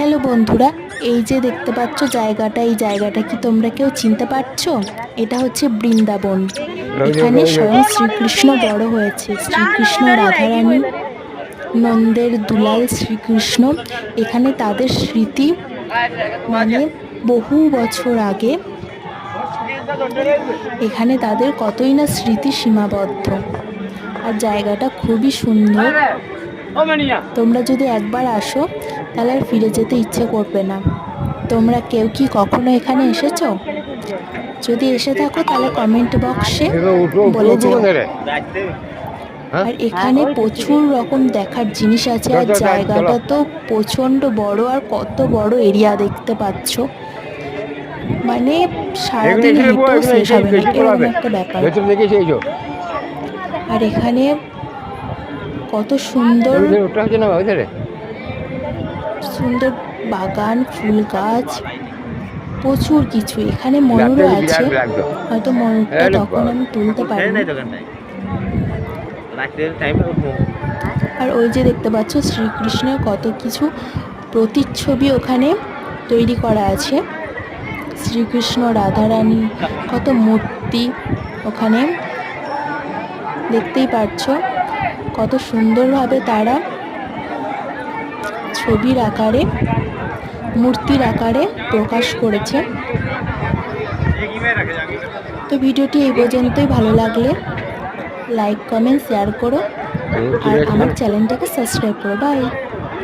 Hello বন্ধুরা, এই যে দেখতে পাচ্ছ জায়গাটা, এই জায়গাটা কি তোমরা কেউ চিনতে পারছো? এটা হচ্ছে বৃন্দাবন। এখানে স্বয়ং শ্রীকৃষ্ণ বড় হয়েছে। শ্রীকৃষ্ণ, রাধারানী, নন্দের দুলাল শ্রীকৃষ্ণ। এখানে তাদের স্মৃতি, মানে বহু বছর আগে এখানে তাদের কতই না স্মৃতি সীমাবদ্ধ। আর জায়গাটা খুবই সুন্দর। তোমরা যদি একবার আসো তাহলে আর ফিরে যেতে ইচ্ছে করবে না। তোমরা কেউ কি কখনো এখানে এসেছো? যদি এসে থাকো তাহলে কমেন্ট বক্সে বলে যেও। আর এখানে প্রচুর রকম দেখার জিনিস আছে। আর জায়গাটা তো প্রচণ্ড বড়, আর কত বড় এরিয়া দেখতে পাচ্ছ, মানে সারাদিন হেঁটেও শেষ হবে না, এরকম একটা ব্যাপার। আর এখানে কত সুন্দর সুন্দর বাগান, ফুল গাছ, প্রচুর কিছু। এখানে ময়ূরও আছে, হয়তো ময়ূরটা তখন আমি তুলতে পারিনি। আর ওই যে দেখতে পাচ্ছ শ্রীকৃষ্ণের কত কিছু প্রতিচ্ছবি ওখানে তৈরি করা আছে। শ্রীকৃষ্ণ, রাধারানী, কত মূর্তি ওখানে দেখতেই পাচ্ছ। কত সুন্দরভাবে তারা ছবির আকারে, মূর্তির আকারে প্রকাশ করেছে। তো ভিডিওটি এই পর্যন্তই। ভালো লাগলে লাইক, কমেন্ট, শেয়ার করো আর আমার চ্যানেলটাকে সাবস্ক্রাইব করো। বাই।